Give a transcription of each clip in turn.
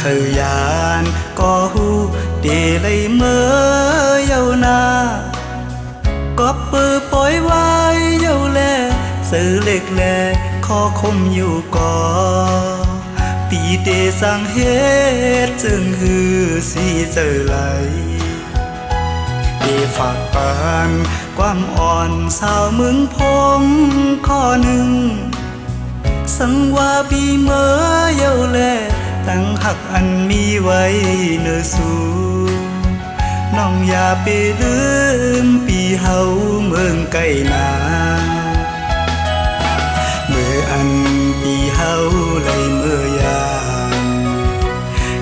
khờ yàn có hu để lấy mơ yêu na có bơ bói vai yêu lệ sự lệch lệ khó khôngอยู่ก่อปีเดสังเฮ็ดจึงฮือสีเจอไหลเดฝากปานความอ่อนสาวมึงพงข้อหนึ่งสังว่าปีเมื่อเยาแลตั้งหักอันมีไว้เนื้อสูน้องอย่าไปลืมปีเฮาเมืองไกลนาเมื่ออันปีเฮาไหลเมื่อยาม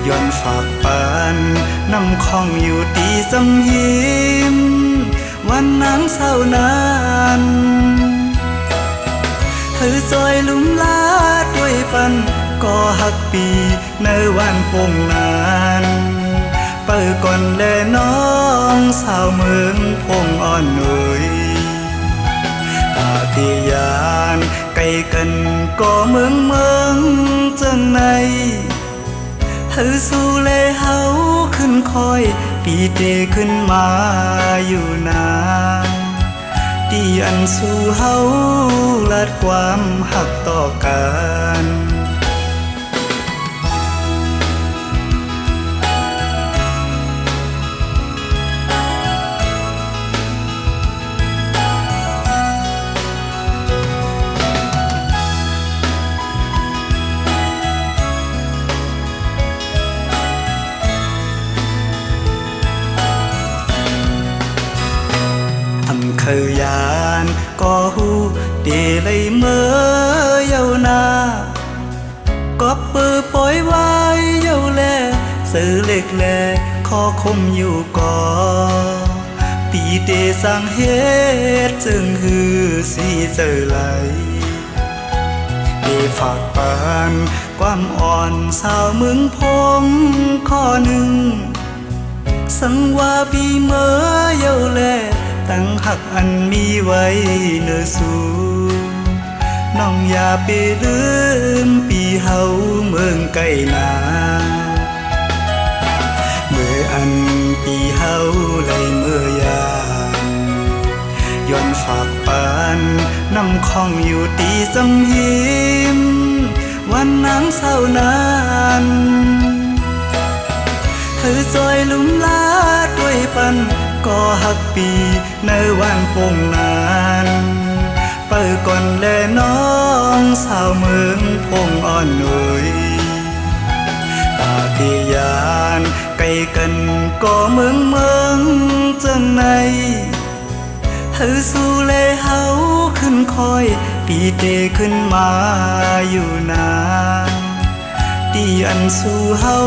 ย้อนฝากปานน้ำคองอยู่ตีสำหิมวันนางเศร้านานเธอซอยลุ่มลาด้วยปันก็หักปีในวันปงนานเปิดก่อนแลน้องสาวเมืองพงอ่อนหน่อยปาฏิญาณไกลกันก็เมืองจังในเธอสู้เลเฮาขึ้นคอยปีเดขึ้นมาอยู่นานที่อันสู้เฮาลัดความหักต่อกันkhờ yàn có hu để lấy mơ yêu na có bơ bói vai yêu lệ sự lệch lệ khó khôngอยู่ก่อปีเดสังเฮ็ดจึงฮือสีเจอไหลเดฝากปานความอ่อนสาวมึงพงข้อหนึ่งสังว่าปีเมื่อเยาแลตั้งหักอันมีไว้เนื้อสูน้องอย่าไปลืมปีเฮาเมืองไกลนาเมื่ออันปีเฮาไหลเมื่อยามย้อนฝากปานน้ำคองอยู่ตีสำหิมวันนางเศร้านานเธอซอยลุ่มลาด้วยปันก็หักปีในวันปงนานเปิดก่อนแลน้องสาวเมืองพงอ่อนหน่อยปาฏิญาณไกลกันก็เมืองจังในเธอสู้เลเฮาขึ้นคอยปีเดขึ้นมาอยู่นานที่อันสู้เฮา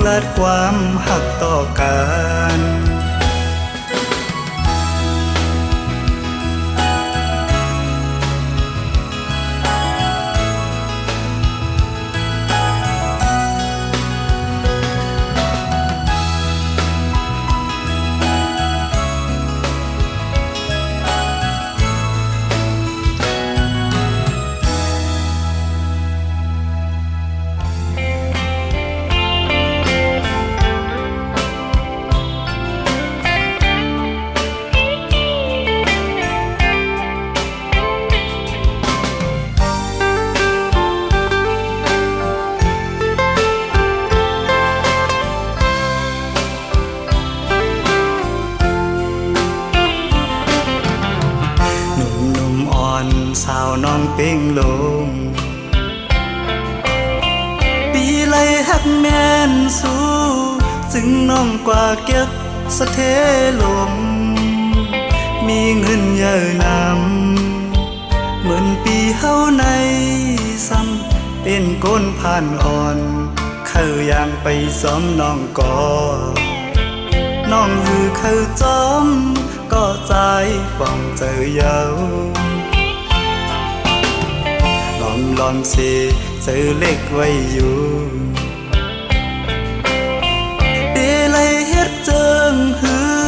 ลัดความหักต่อกันสาวน้องเป่งลงปีไลหักแม่นสู้จึงน้องกว่าเก็บสะเทลมมีเงินเยอะนำเหมือนปีเฮาในซ้ำเป็นก้นผ่านอ่อนเข้าย่างไปซ้อมน้องก่อน้องหือเข้าจอมก็ใจป้องเจอเยาลองสิเจอเล็กไว้อยู่เดลัยเฮ็ดเจิงฮือ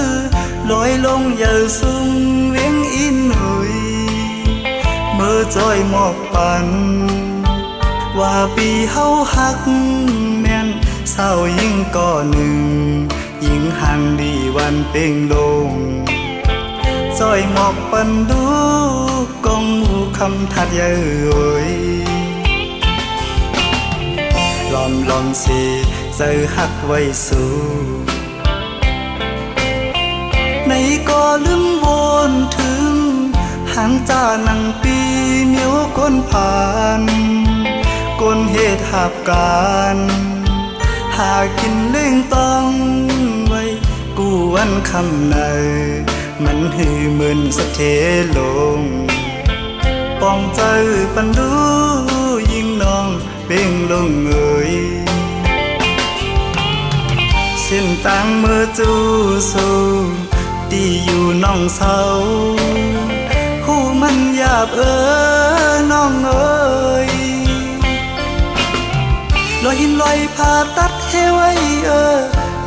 ลอยลงอย่าซุ่มเวียงอินหน่อยเมื่อจอยหมอกปันว่าปีเฮาหักแม่น ศร้ายิ่งก่อหนึ่งยิ่งห่างดีวันเป่งลงซอยหมอกปันดูกองหมู่คำทัดเย้ยลอมสิเจอหักไว้สู่ในก็ลืมวนถึงหางจ้านังปีเหนียวก้นผ่านก้นเหตุหับการหากินเล่งต้องไว้กูวันคำในมันหือมึนสะเทลงปองใจปันดูยิ่งน้องเป่งลงเอ่ยเส้นต่างเมื่อจูสูตีอยู่น้องเศร้าหูมันหยาบน้องเอ่ยลอยหินลอยผ่าตัดเฮไว้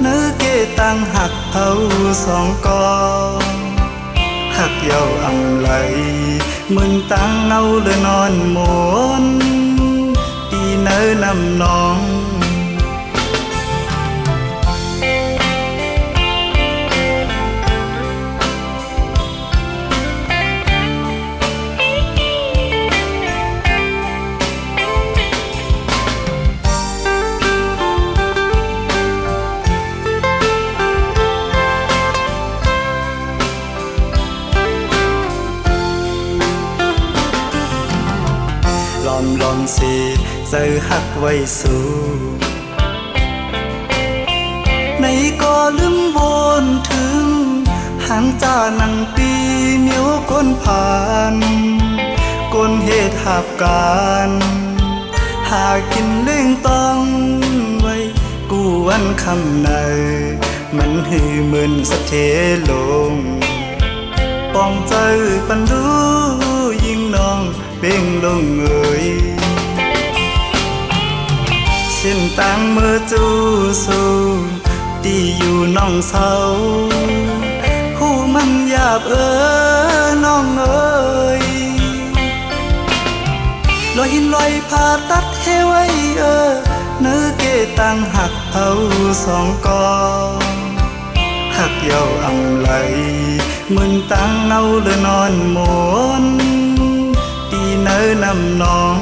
เนื้อเกตังหักเผาสองกองหักเยาอำไหลมึนตังเอาเลยนอนหมนตีเนื้อนำน้องลอมสิเจอหักไว้สู่ในก็ลืมวนถึงหางจ้านังปีเหนียวก้นผ่านก้นเหตุหับการหากินเล่งต้องไว้กูวันคำในมันหือมึนสะเทลงปองใจปันดูยิ่งน้องเป่งลงเอ่ยเส้นต่างเมื่อจูสูตีอยู่น้องเศร้าหูมันหยาบน้องเอ่ยลอยหินลอยผ่าตัดเฮไว้เนื้อเกตังหักเผาสองกองหักเยาอำไหลมึนตังเอาเลยนอนหมนตีเนื้อนำน้อง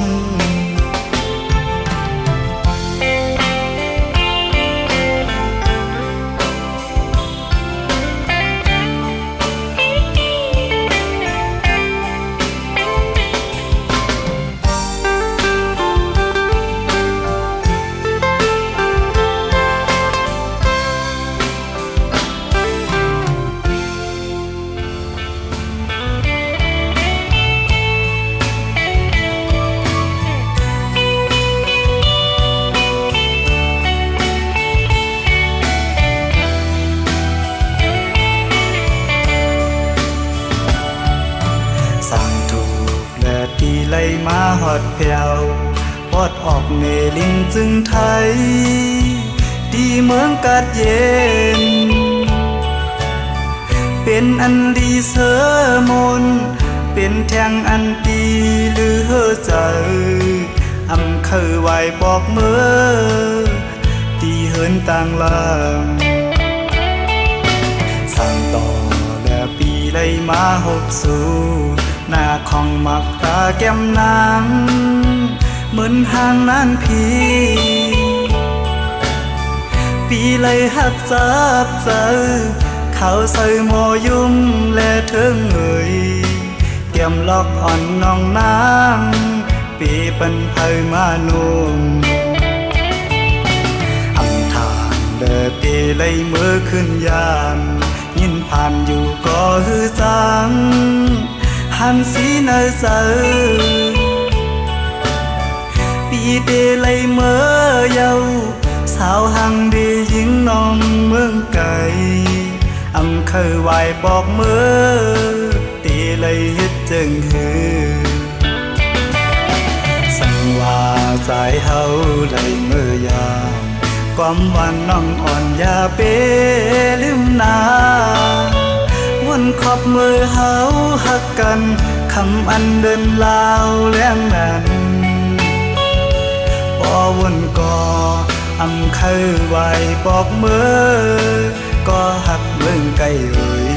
ตีไล่มาหอดแผ่วปอดออกเนลิงจึงไทยดีเมืองกาดเย็นเป็นอันดีเสมนเป็นแทงอันตีหรือเฮอใจอำเคยไหวบอกเมื่อตีเหินต่างลางสั่งต่อและปีไล่มาหกสู่หน้าของมักตาแก้มนางเหมือนห่างนานพี่ปีเลยหักจับเจอเขาใส่หมอยุ่มและเทิงเอ่ยแก้มล็อกอ่อนน้องนางปีปันไพมานุ่มอำทานเดินปีเลยเมื่อขึ้นยามยินผ่านอยู่ก็ฮือจังหันสีเนอเซอปีเดลัยเมื่อเยาสาวหังดียิงน้องเมืองไก่อำเคยไหวบอกเมื่อตีเลยเฮ็ดจึงฮือสังว่าใจเฮาเลยเมื่อยามความหวานน้องอ่อนอย่าเปลืมนาวนขอบมือเฮาหักกันคำอันเดินลาวแรงนั้นพอวนก่อ อำเคยไว้บอกเมื่อก็หักเมืองไกลเอ่ย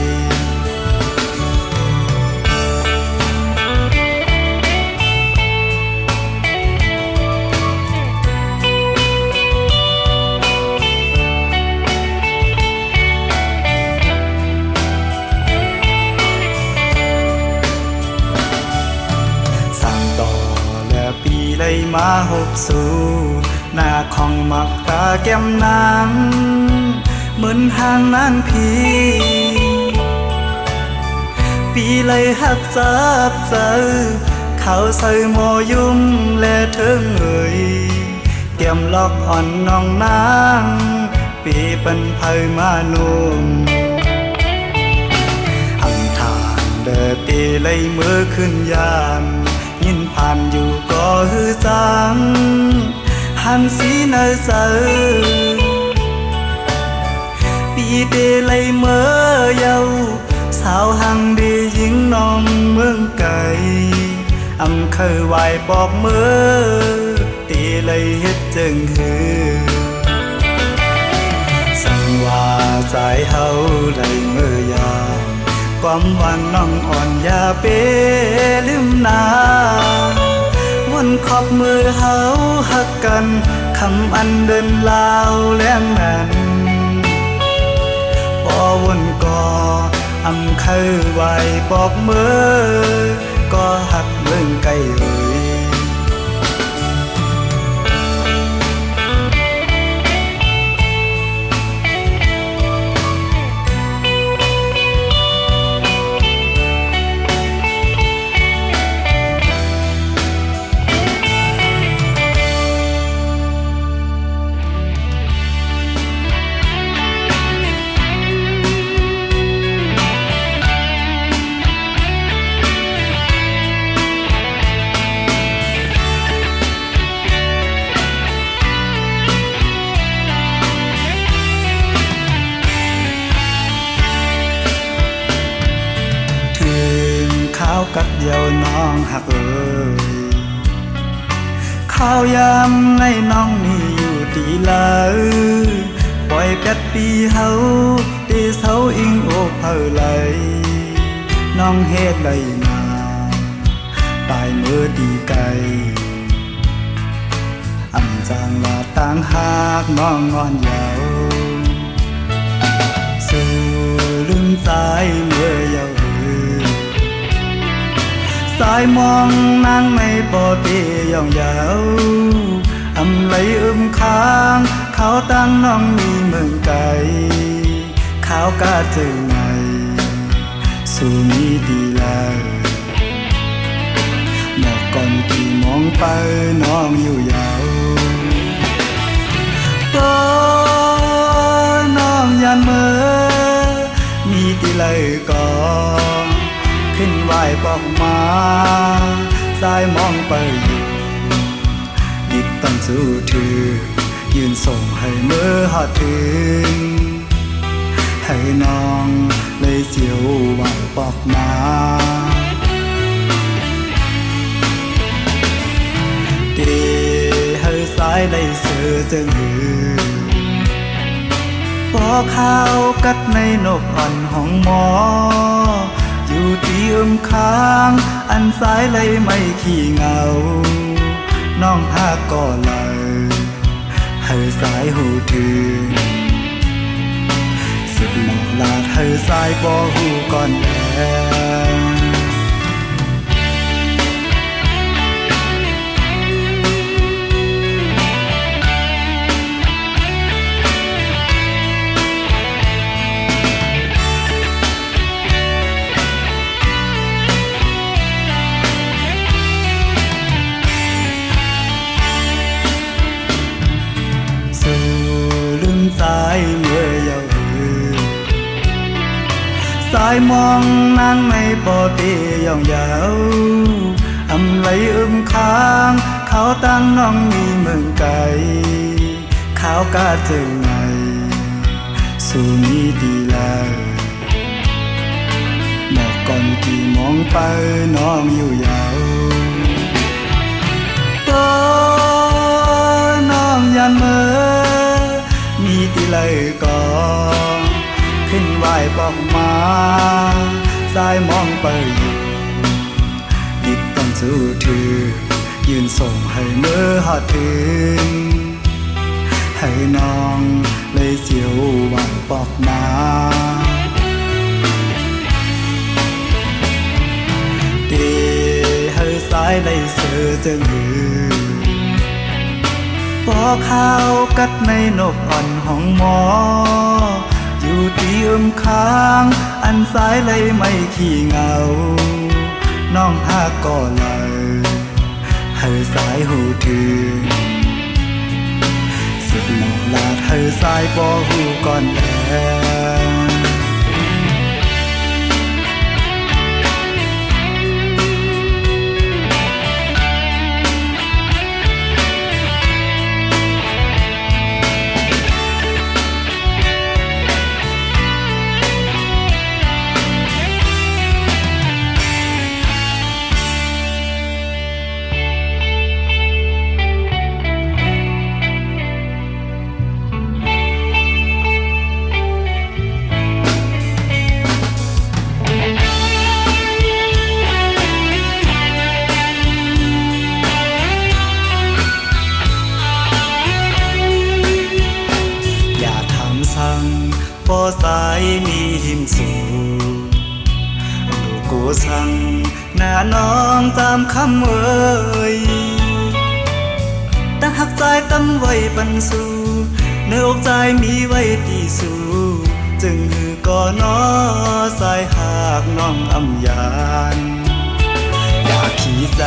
ปีเลยมาหบสู่หน้าของมักตาแก้มนางเหมือนห่างนานพี่ปีเลยหักจับเจอเขาใส่หมอยุ่มและเทิงเอ่ยเตรียมล็อกอ่อนน้องนางปีเป็นไผ่มานุ่มอังทานเดินตีเลยมือขึ้นยานยินผ่านอยู่ก็ฮือจังหันสีเนอเซอปีเดเลยเมื่อเยาสาวหังดียิงน้องเมืองไก่อำเคยไหวบอกเมื่อตีเลยเฮ็ดจึงฮือสังว่าใจเฮาเลยเมื่อยามความหวังน้องอ่อนยาเปลืมนาวนขอบมือเฮาหักกันคำอันเดินลาวแล้งนั้นพอวนก่ออำเคยไว้บอกเมื่อก็หักเมืองไกลเอ่ยข้าวกัดเดียวน้องหักเอ่ยข้าวยำในน้องนี่อยู่ตีเลยปล่อยแปดปีเฮาตีเสาอิงโอเผอไหลน้องเฮ็ดเลยนาตายเมื่อดีไกลอำจางลาต่างหากน้องงอนเยาสู่ลืมใจเมื่อเยาสายมองนางไม่ปอเตียองยาวอำไหลค้างเขาตั้งน้องมีเมืองไกลเขากาเจอไงสู่มีดีแล้วหมอกก่อนที่มองไปน้องอยู่ยาวก็น้องยันเมื่อมีดีเลยก่อนขึ้นไหวบอกมาสายมองไปอยู่ดิบตั้งสู้ถือยืนส่งให้เมื่อหอดถึงให้น้องเลยเสียวไหวบอกมาดีให้สายเลยเสือจึงหือพอข้าวกัดในนกอ่อนห้องหมออยู่ที่ค้างอันสายเลยไม่ขี้เหงาน้องพาก่อเลยให้สายหูถึงสิบหมอกลาดให้สายบ่หูก่อนแลสายเมื่อเยาสายมองนางไม่ปอเตียองยาวอำไหลค้างเขาตั้งน้องมีเมืองไกลเขากาเจอไงสู่มีดีแล้วหมอกก่อนที่มองไปน้องอยู่ยาวก็น้องยันเมื่อ เลยก็ขึ้นไหวบอกมาสายมองไปอยู่ดิบต้องสู้ถือยืนส่งให้เมื่อหอดถึงให้น้องเลยเสียวไหวบอกมาดีให้สายเลยเสือจึงหือปอข้าวกัดในนกอ่อนห้องหมออยู่ตีค้างอันสายเลยไม่ขี้เหงาน้องหาก่อเลยให้สายหูถือสุดหนอลาดให้สายปอหูก่อนแล้วพอสายนี้หิมสู่ลูกกูสั่งหน้าน้องตามคำเอ่ยตั้งหักใจตั้มไว้ปันสู่เนื้ออกใจมีไว้ตีสู่จึงหือก่อนอสายหากน้องอำยานอยากขี่ใจ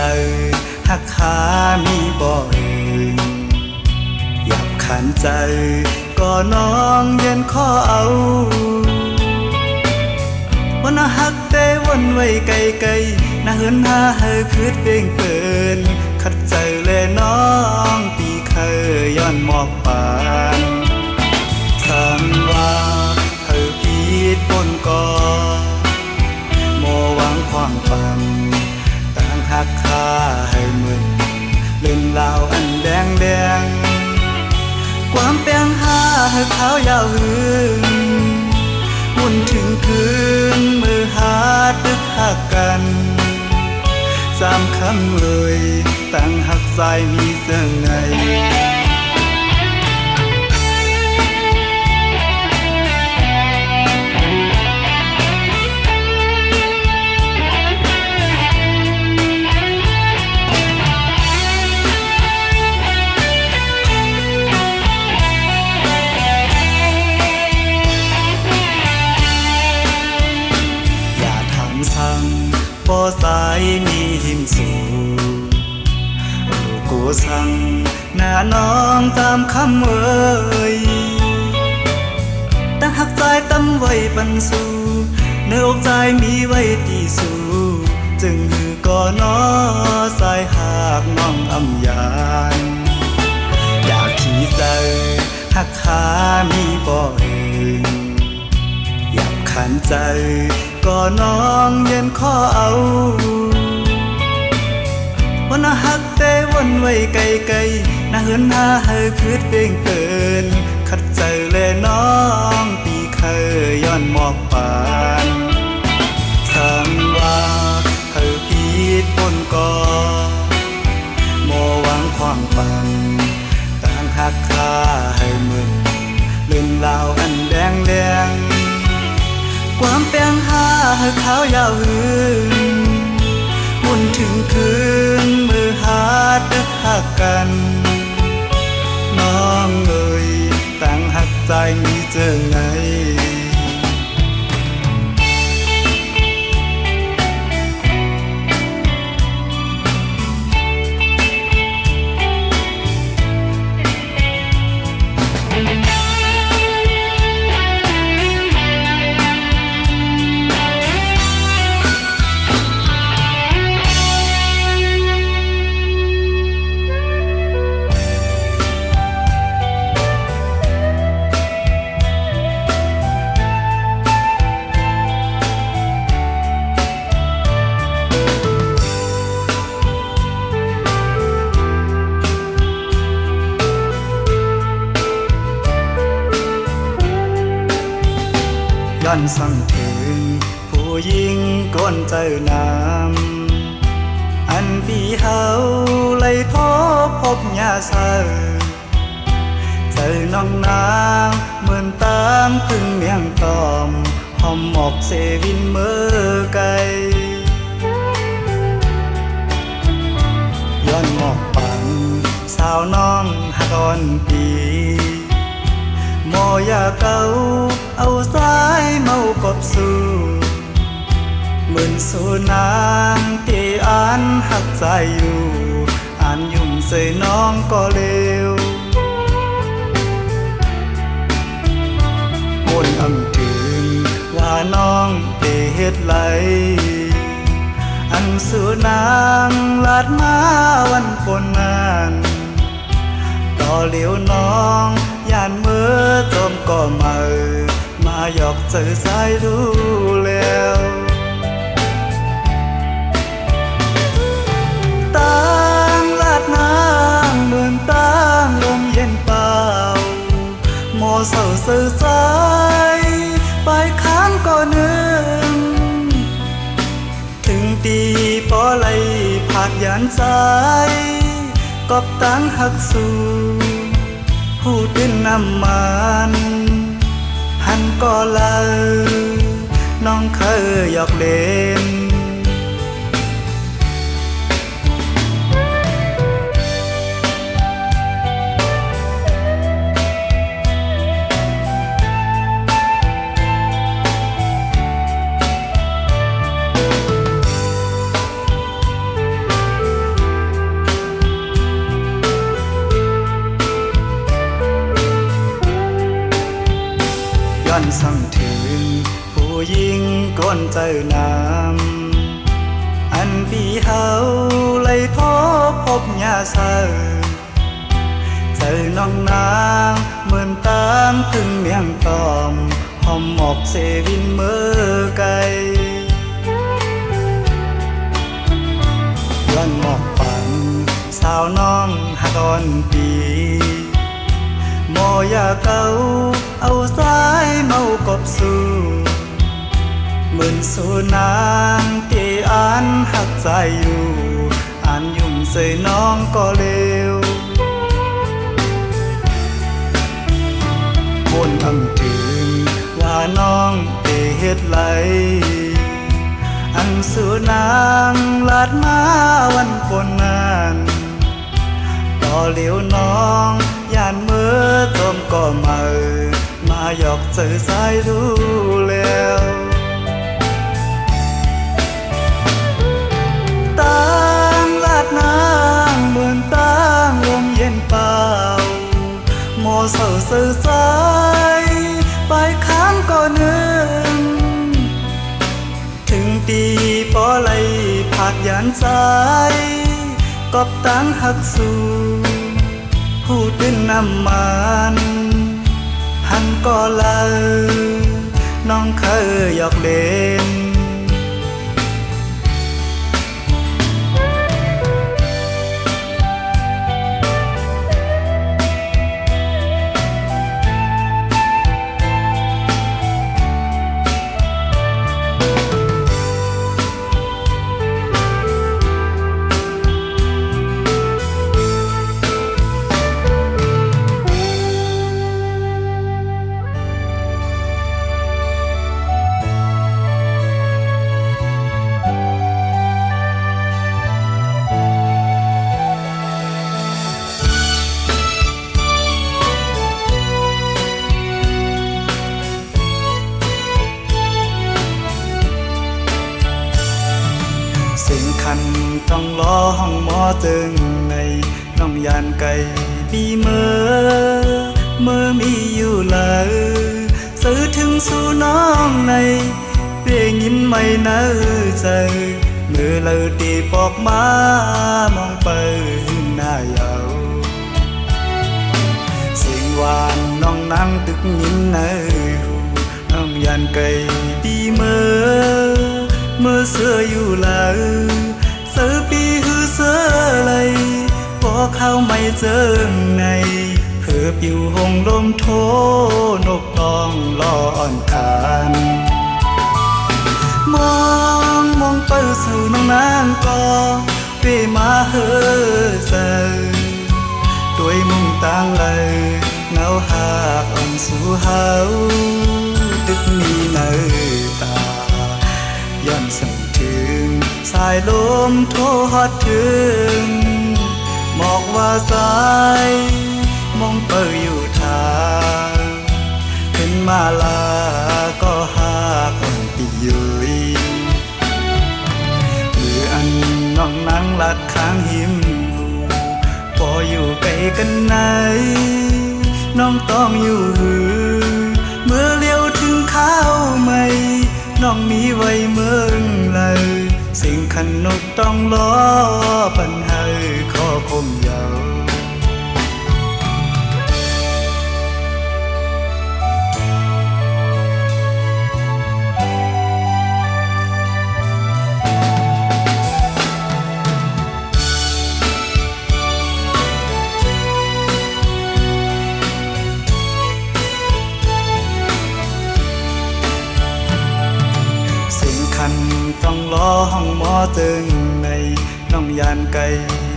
หักขามีบ่เอ่ยอยากขันใจก็น้องเย็นข้อเอาวันหักแต่วันไว้ไกลไกลน่าเหินหาเฮอคืดเป่งเปินขัดใจแลน้องปีเคยย้อนหมอกปานสั่งว่าเฮอผิดบนก่อโมหวังความฝันต่างหักค่าให้มึนเล่นลาวอันแดงแดงความเปียงหาให้ขาวยาวหึงมุ่นถึงคืนมือหาตึกหักกันสามคำเลยตั้งหักใจมีเสื่อไงพอสายนี้หิมสู่ลูกกูสั่งหน้าน้องตามคำเอ่ยตั้งหักใจตั้มไว้ปันสู่เนื้ออกใจมีไว้ตีสู่จึงหือก่อนอสายหากน้องอำยานอยากขี่ใจหักขามีบ่เอ่ยอยากขันใจก็น้องเย็นข้อเอาวันหักแต่วันไว้ไกลไกลน่าเหินหาเฮอคืดเป่งเปินขัดใจแลน้องปีเคยย้อนหมอกปานสั่งว่าเฮอผิดบนก่อโมหวังความฝันต่างหักค่าให้มึนเล่นลาวอันแดงแดงความเปียงหาให้ขาวยาวหึงมุ่นถึงคืนมือหาตึกหักกันน้องเอ่ยตั้งหักใจมีเจอไง เ สั่งถึงผู้หญิงก้นเจอน้ำอันปีเฮาเลยทบพบยาเสอเจอน้องนางเหมือนตามพึ่งเมียงตอมหอมหมอกเซวินเมื่อไกลย้อนหมอกปังสาวน้องหากอ่อนปีหมอยาเก่าเอาสายเมากบสู่เหมือนสู่นางที่อ่านหักใจอยู่อ่านยุ่งใส่น้องก็เลวมนอำถึงว่าน้องเตเฮ็ดไหลอันสู่นางลาดมาวันปนนานต่อเหลียวน้องย่านเมื่อจมก็มาหยอกเจอสายรู้แล้วต่างลาดน้ำเหมือนต่างลมเย็นเปล่าโมเศร้าสื่อสายไปข้างก็นึงถึงตีปอไหลผาดยันใจกอบตั้งหักสู่ผู้ดินน้ำมันหันก็เลยน้องเคยหยอกเล่นสั่งถึงผู้หญิงก้นเจอน้ำอันปีเฮาเลยทบพบยาเสอเจอน้องนางเหมือนตามพึ่งเมียงตอมหอมหมอกเซวินเมื่อไกลย้อนหมอกปังสาวน้องหากอ่อนปีหมอยาเก่าเอาสายเมากบสู่เหมือนสู่นางที่อ่านหักใจอยู่อ่านยุ่งใส่น้องก็เลวบนอำถึงว่าน้องเตเฮ็ดไหลอันสู่นางลาดมาวันปนนานต่อเหลียวน้องย่านเมื่อจมก็มาหยอกเจอสายรู้แล้วต่างลาดน้ำเหมือนต่างลมเย็นเปล่าโมเศร้าสื่อสายไปข้างก็นึงถึงตีปอไหลผาดยันใจกอบตั้งหักสู่ผู้ดินน้ำมันหันก็เลยน้องเคยหยอกเล่นสิ่งคันต้องรอห้องหมอจึงในน้องยานไก่ปีเมื่อมีอยู่เลยสื่อถึงสู่น้องในเปลี่ยนยินไม่เนื้อใจเมื่อเลยตีปอกมามองไปหน้าเยาสิ่งหวานน้องนั่งตึกยินเนื้อน้องยานไก่ปีเมื่อเสื้ออยู่เลยเสื้อปีหือเสื้อเลยพอเข้าไม่เจอในเพื่อปิวหงลมโทนกตองล้ออ่อนคาน มองเปิดสู่น้องนางก็เปมาเฮอเซด้วยมุ่งต่างเลยเงาหากอ่อนสู่เฮาตึกมีเนตาย้อนสั่งถึงสายลมโทรฮอดถึงบอกว่าสายมองเปิดอยู่ทางขึ้นมาลาก็หากอ่อนปียุยมืออันน้องนั่งหลัดข้างหิมพออยู่ไกลกันไหนน้องต้องอยู่หือเมื่อเลี้ยวถึงข้าวไม่น้องมีไว้เมืองเลยสิ่งขันนกต้องล้อปัญหาขอคมยาวต้องล้อห้องหมอตึงในน้องยานไก่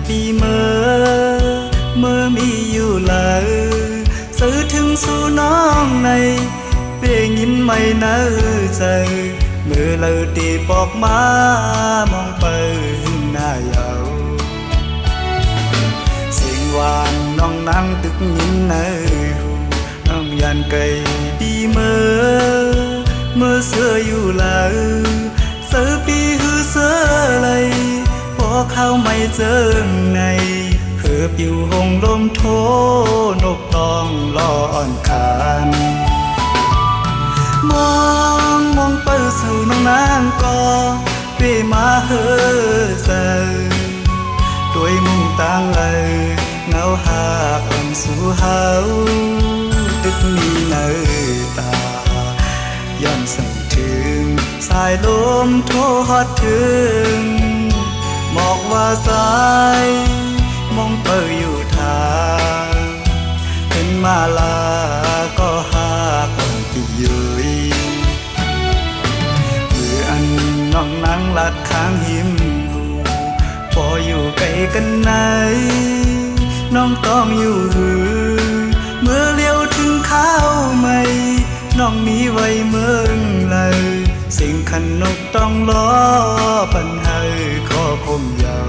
ปีเมื่อมีอยู่เลยซื้อถึงสู่น้องในเปียงยิ้มไม่เนื้อใจเมื่อเราตีปอกมามองไปหน้ายาวเสียงหวานน้องนั่งตึกยิ้มเนื้อน้องยานไก่ปีเมื่อเสื้ออยู่เลยเสือปีหือเสือเลยพอเข้าไม่เจอในเพื่อปิวหงลมโทนกต้องรออ่อนคานมองเปิดสู่น้องนางก็เปมาเฮอเซด้วยมุ่งต่างเลยเงาหากอ่อนสู่เฮาตึกมีเนตาย้อนสั่งถึงสายลมโทรฮอดถึงบอกว่าสายมองเปิดอยู่ทางขึ้นมาลาก็หากอ่อนปียุยมืออันน้องนั่งหลัดข้างหิมพออยู่ไกลกันไหนน้องต้องอยู่หือเมื่อเลี้ยวถึงข้าวไม่น้องมีไว้เมืองเลยสิ่งขันนกต้องล้อปัญหาขอคมยาว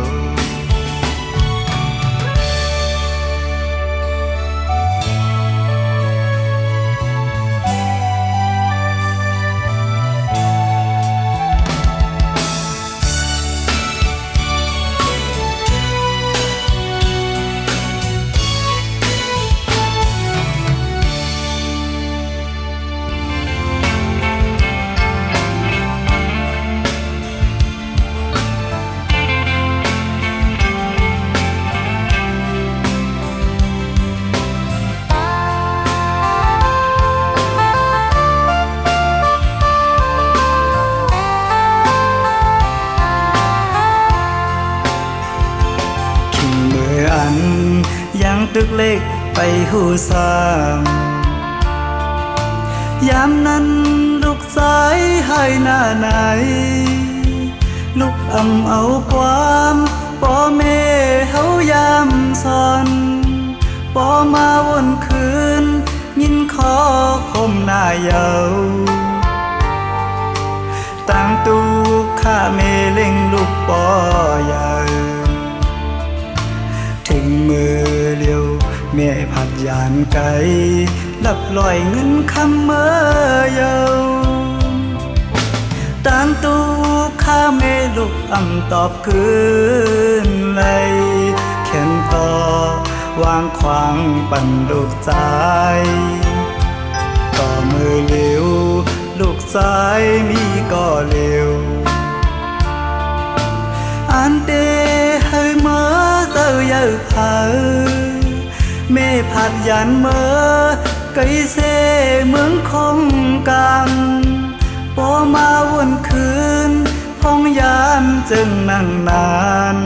ยังตึกเล็กไปหูสามยามนั้นลูกสายให้หน้าไหนลูกเอาความป่อแม่เฮายามสอนป่อมาวนคืนยินขอคมหน้าเยาต่างตูข้าเมเล็งลูกป่อยาวถึงมือเลี้ยวแม่ผัดยานไก่ลับลอยเงินคำเมื่อเยาต่างตูข้าแม่ลูกตอบคืนเลยเข็นต่อวางขวางปั่นลูกใจต่อมือเลี้ยวลูกสายมีก็เลี้ยวอันเดให้เมื่อเจ้าเยาเผาเม่ผัดยันเมื่อไก่เสเมืองคงกังปอมาวนคืนพ้องยามจึงนั่งนาน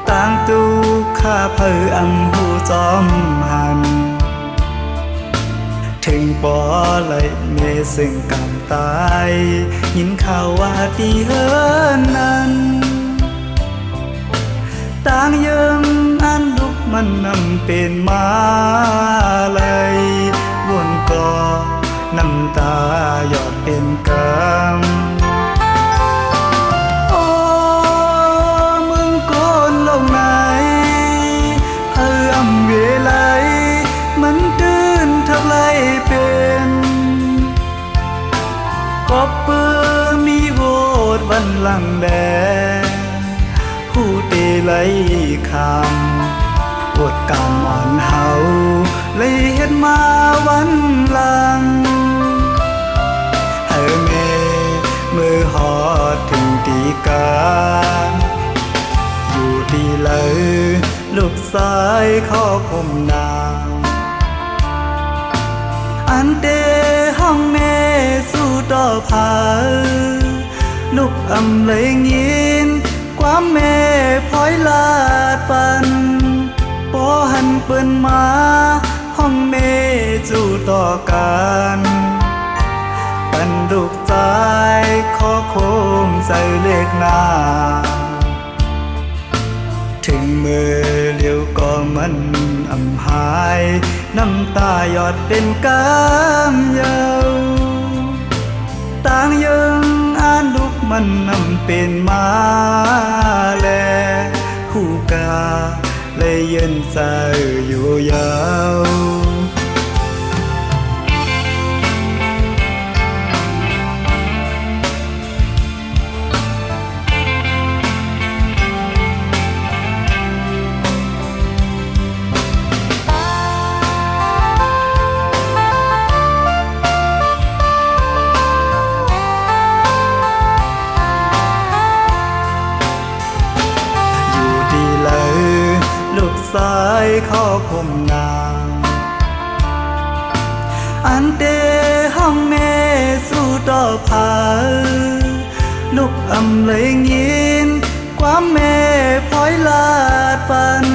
ต่างตูข้าเพอหูจอมหัน ถึงปอเลยเมซึ่งกำตายยินข่าวว่าตีเฮินนั้นต่างยังอันลุกมันนำเป็นมาเลยวนก่อน้ำตาหยอดเป็นกำโอ้มึงโกนลงไหนเพิ่มเวลามันตื่นทับไล่เป็นกบเปื้อมีโวดวันหลังแดผู้เตไลคำอดกำอ่อนเฮาเลยเฮ็ดมาวันหลังให้เมมือหอดถึงตีกาอยู่ดีเลยลูกสายข้อคมนางอันเตห้องเมสู้ต่อผาลูกอำเลยยินความเมพลอยลาดปันปอหันเปิ้นมาห้องเมจู่ต่อกันปันดุกใจขอโคมใส่เลขหน้าถึงมือเลี้ยวก็มันอำหายน้ำตาหยอดเป็นกำเยาวต่างยังอ่านลุกมันนำเป็นมาแลหูกาเลยเย็นใจอยู่ยาวลูกสายข้อคมนางอันเตห้องเมสู้ต่อผาลูกอำเลยยินความเมพลอยลาดปัน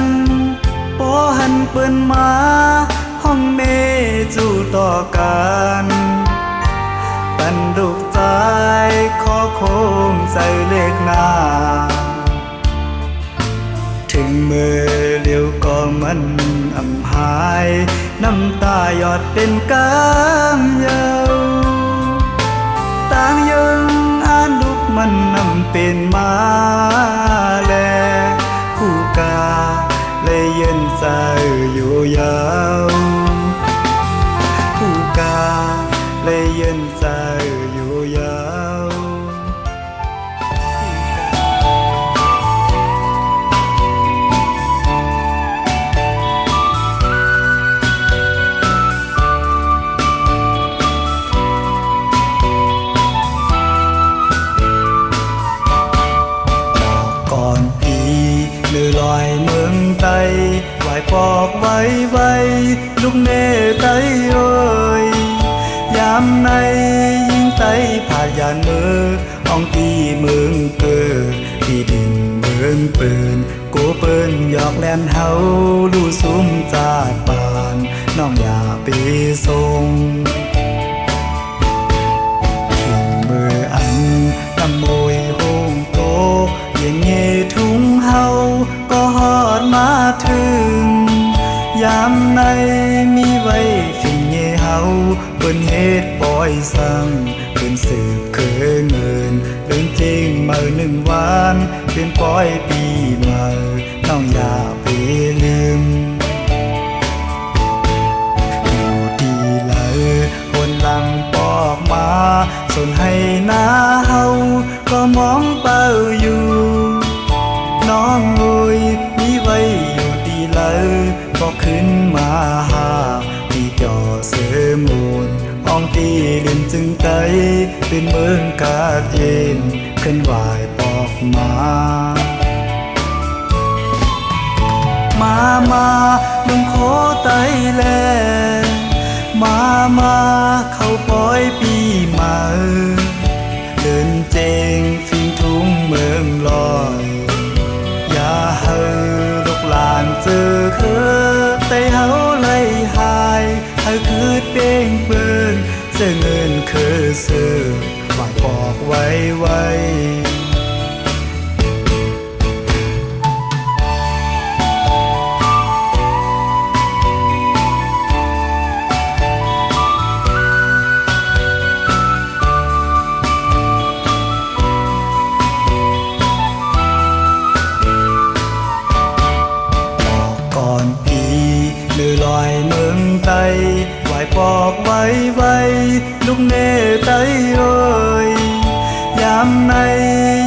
ปอหันเปิ้นมาห้องเมจู่ต่อกันปันลูกใจข้อโคมใส่เลขหน้าถึงมือเลี้ยวก็มันอำหายน้ำตาหยอดเป็นกำเยาวต่างยังอ่านลุกมันนำเป็นมาแลผู้กาเลยเย็นใจอยู่ยาวผู้กาเลยเย็นใจอยู่ยาวเลือลอยเมืองไตไหวปอกไว้ไว้ลูกเนไตเอ้ยยามในยิงไตผ่านยานมืออ่องตีเมืองเกิดที่ดินเมืองปืนกูเปิ้นหยอกแลนเฮาลู่ซุ้มจาดปานน้องอย่าไปส่งทิ้งมืออันนำมวยโฮงโตเย็นเงทุ่งเฮาก็ฮอดมาถึงยามในมีไว้สิ่งเงเฮาเปิ้นเฮ็ดปล่อยสั่งเปิ้นสืบคือเงินเรื่องจริงมา1 วันเป็นปล่อยปีใหม่น้องอย่าไปลืมอยู่ดีเลยคนหลังปอกมาส่วนให้หน้าเฮาก็มองเป้าอยู่น้องโอยมีไว้อยู่ดีเลยบอกขึ้นมาหาที่จอเสือมูลอ่องตีเล่นจึงไตเป็นเมืองกาดเย็นขึ้นไหวปอกมาลุงโคไตแลมาเข้าปล่อยปีมาเดินเจงฟิงทุ่งเมืองลอยอย่าเฮอลูกหลานเจอเคอไตเฮาไล่หายเฮาคือเป้งเป อเงินคือซื้อหวายปอกไว้ไว้ลอยเมืองไตไหวปอกไว้ไว้ลูกเน่ไตเอ้ยยามใน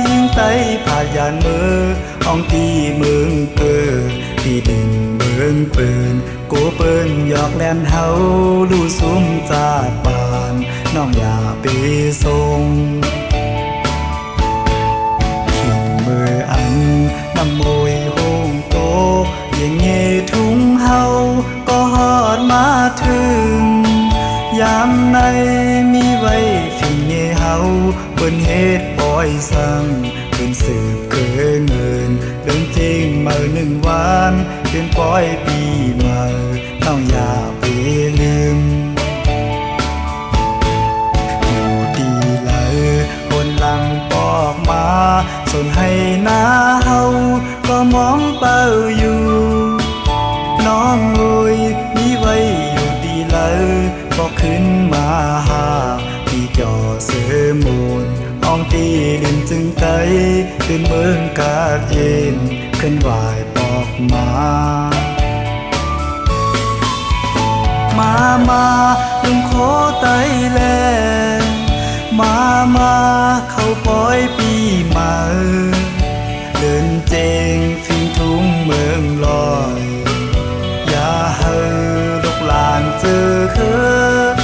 ยิงไตผ่ายันมือห้องตีเมืองเปิดตีดินเมืองปืนกูเปิ้นหยอกแลนเฮาลู่ซุ้มจาดบานน้องอย่าไปส่งขิงมืออันน้ำมวยห้องโตยังเงทุ่งเฮาก็ฮอดมาถึงยามในมีไว้ฟิงเงเฮาเปิ้นเฮ็ดปล่อยสั่งเปิ้นสืบเกินเงินเรื่องจริงมาหนึ่งวันเปิ้นปล่อยปีมาต้องอย่าไปลืมอยู่ดีเลยบนหลังปอกมาส่วนให้หน้าเฮาก็มองเป้าอยู่น้องโอยมีไว้อยู่ดีเลยบอกขึ้นมาหาที่จอเสือมูลอองตีดินจึงไตขึ้นเมืองกาดเย็นขึ้นไหวปอกมาลุงโคไตแลมาเข้าปล่อยปีมาเดินเจงฟิงทุ่งเมืองลอยอย่าเฮอลูกหลานเจอคือ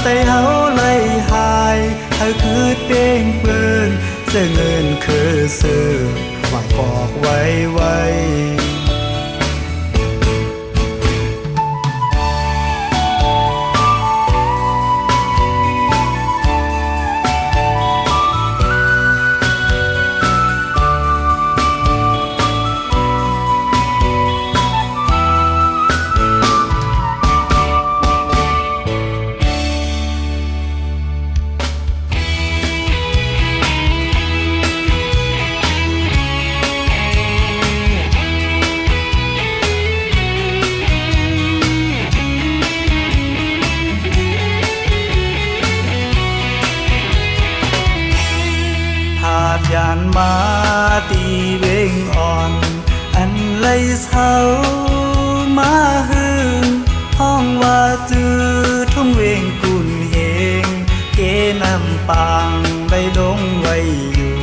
ไตเฮาเลยหายเฮาคือเป้งเปิ้นเจอเงินคือซื้อหวายปอกไว้ไว้ยานมาตีเวงอ่อนอันไลเศร้ามาหึงห้องว่าจือทุ่งเวงกุนเฮงเกนำปางไว้ลงไว้อยู่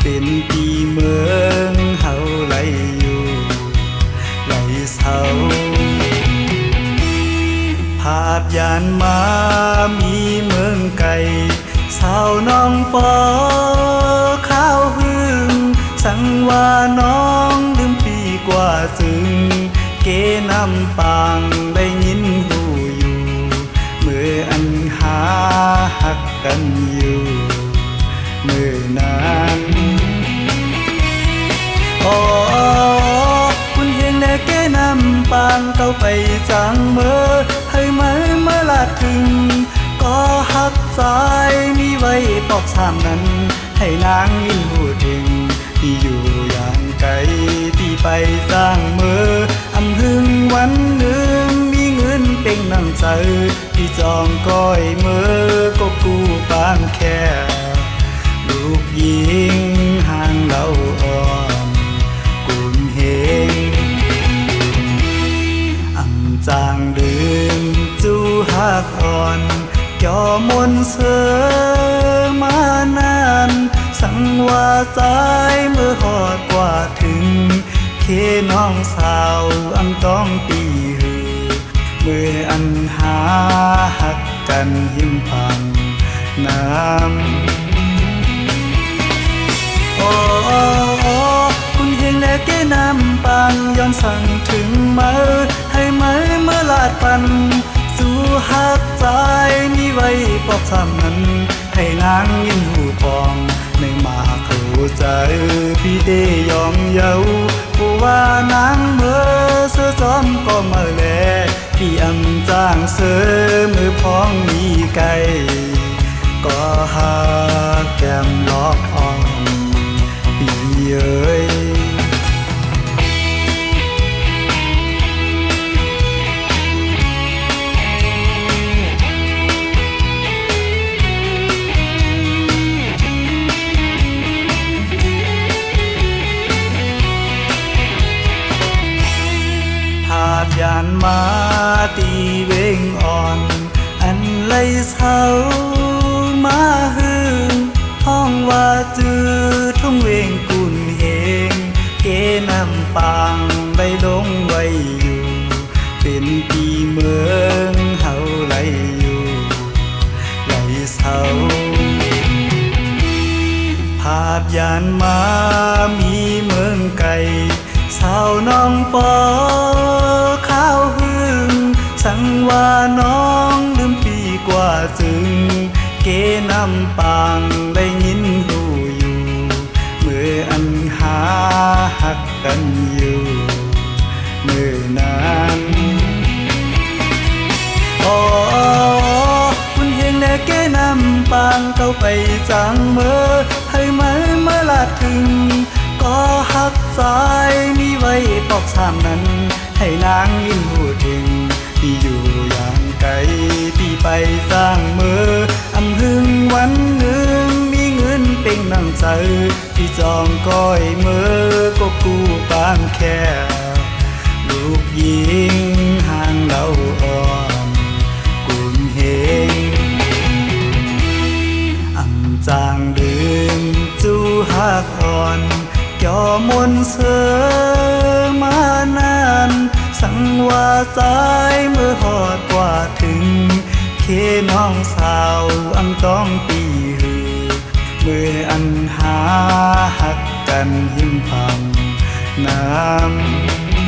เป็นปีเมืองเฮาไหลอยู่ไหลเศร้าภาพยานมามีเมืองไก่สาวน้องปอข้าวหึงสั่งว่าน้องลืมปีกว่าจึงเกนำปางได้ยินหูอยู่เมื่ออันหาหักกันอยู่เมื่อนั้นคุณเฮงแน่เกนำปางเข้าไปจังเมื่อให้เมื่อลาดถึงก็หักใจมีไว้ปอกสามนั้นให้นางยินหูถึงที่อยู่อย่างไกลที่ไปสร้างเมื่ออำหึงวันหนึ่งมีเงินเป็นน้ำใจที่จองก้อยเมื่อก็กู้ปางแค่ลูกยิงห่างเราอ่อนกุนเฮงอำจางลืมจูหักอ่อนจอมนเสือมานานสั่งว่าใจเมื่อหอดกว่าถึงเคน้องสาวอันต้องตีหือเมื่ออันหาหักกันหิมพังน้ำคุณเฮงแน่เกนำปังย้อนสั่งถึงเมื่อให้เมื่อลาดปันสู่หักใจมีไว้ปอกซ้ำนั้นให้นางยินหูปองในมาเข้าใจพี่ได้ยอมเยาผู้ว่านางเมื่อเสือจอมก็มาแลพี่อำจางเสือมือพ้องมีไก่ ก็หาแก้มลอกอ่อนปีเอ้ยยานมาตีเวงอ่อนอันไลเศร้ามาหึงห้องว่าจือทุ่งเวงกุนเฮงเกนำปางใบลงไว้อยู่เป็นปีเมืองเฮาไหลอยู่ไหลเศร้าภาพยานมามีเมืองไก่สาวน้องปอข้าวหึงสังว่าน้องลืมปีกว่าจึงเกนำปางได้ยินหูอยู่เมื่ออันหาหักกันอยู่เมื่อนั้นอ๋อคุณเฮงแน่เกนำปางเข้าไปจังเมื่อให้เมื่อลาดถึงก็หักสายมีไว้ปอกสามนั้นให้นางยินหูถึงที่อยู่อย่างไกลที่ไปสร้างมืออำหึงวันหนึ่งมีเงินเป็นนั่งใจที่จองก้อยมือกบกูปางแค่ลูกยิงห่างเล่าอ่อนกุนเฮงอำจางดื่มจูหักอ่อนยอมนเสือมานานสังว่าใจเมื่อหอดกว่าถึงเคน้องสาวอังต้องปีหือเมื่ออันหาหักกันหิมพังน้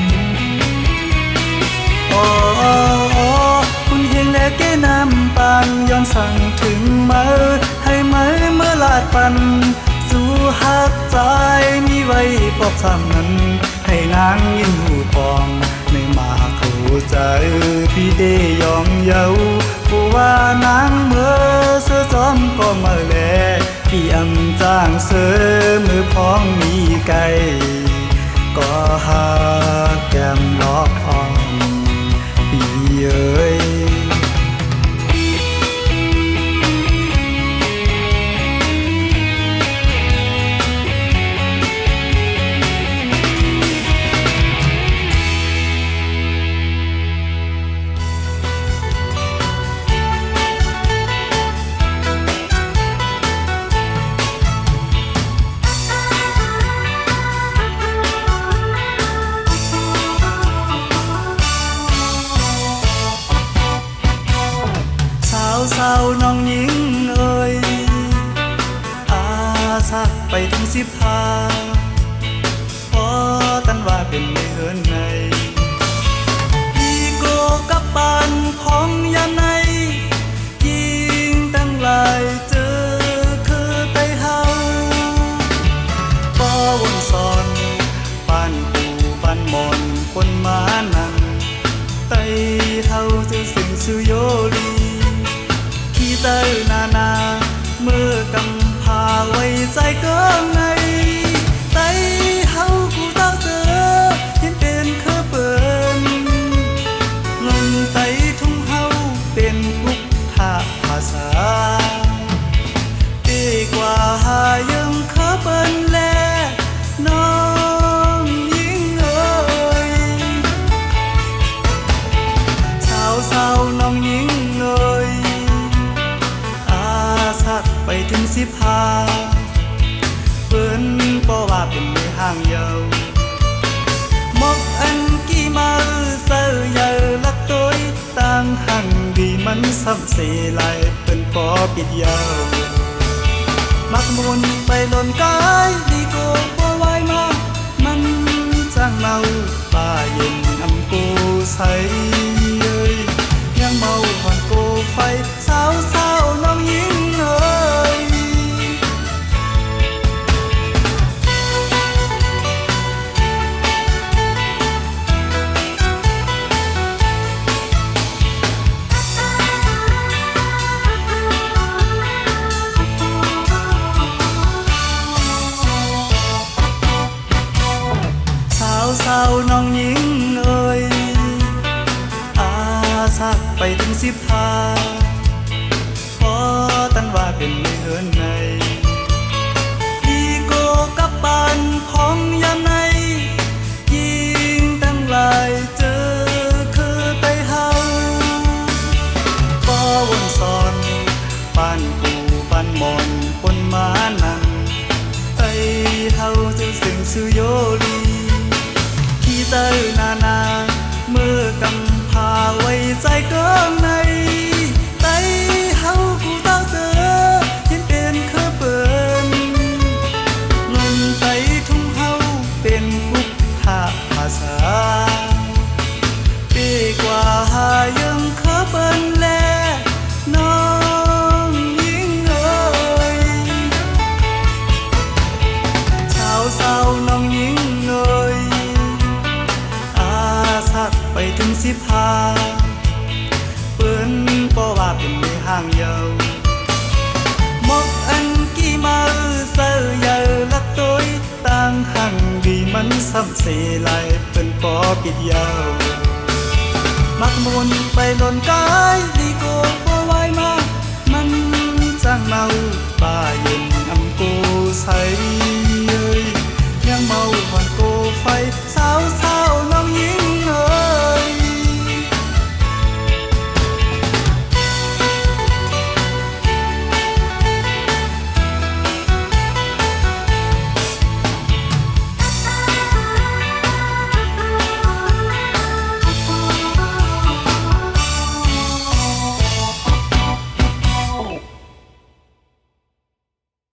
ำโอ้คุณเฮงและแกน้ำปันย้อนสั่งถึงเมื่อให้เมื่อลาดปันสู่หักใจมีไว้ปอกซ้ำนั้นให้นางยินหูปองในมาเข้าใจพี่เดยองเยาผู้ว่านางเมื่อเสือจอมก็มาแลพี่อำจ้างเสือมือพ้องมีไก่ก็หาแก้มลอกอ่อนพี่เอ้ยสาวน้องหญิงเอ่ยอาสักไปถึง15พอตันว่าเป็นในเฮือนในพี่โกกับปานของยามในยิงตั้งหลายเจอคือไตเฮาป้อวนสอนปานปูปานมอนคนมานั่งไตเฮาจะสิ่งสุโยลีเตอนาเมื่อกำพาไว้ใจเกินในไตเฮากูเต้าเจอเห็นเป็นคือเปินเงินไตทุ่งเฮาเป็นทุกทาภาษาดีกว่าหายังคือเปินแลน้องยิ่งเอ่ยสาวน้องยิ่งเอ่ยไปถึง15เปิ้นบ่ว่าเป็นในห้างเยาวมกอันกี่มาเสือเยาลักตัวต่างหังดีมันซ้ำเสลายเปิ้นบ่ปิดเยามักมุนไปหล่นกายดีโกบ่ไหวมามันจังเมาป่าเย็นอำกูใสเอ้ยยังเมาหอนโกไฟสาวน้องหญิงเอ้ย 15พอตันว่าเป็นในเฮือนในอีโกกับปานพ้องยามในยิงตั้งหลายเจอคือไปเฮาก็วนสอนปานปูปานมอนปนมานังไปเฮาจะสึงสุโยลีที่เตอนาเมื่อกำพาไว้ใจเกิงในไตเฮากูเต้าเจอเห็นเป็นคือเปิ้นเงินไตทุ่งเฮาเป็นบุกหาภาษาปีกว่าหายังคือเปิ้นแลน้องยิ่งเอ่ยสาวน้องยิ่งเอ่ยอาสักไปถึง15เปิ้นบ่ว่าเป็นในห้างเยาวมกอันกี่มาเสือเยาลักต้อยต่างหังดีมันซ้ำเสลายเปิ้นปอปิดยาวมักมนไปหล่นกายดีโกบ่ไหวมามันจังเมาป่าเย็นอำโกใสเอ้ยยังเมาหอนโกไฟสาว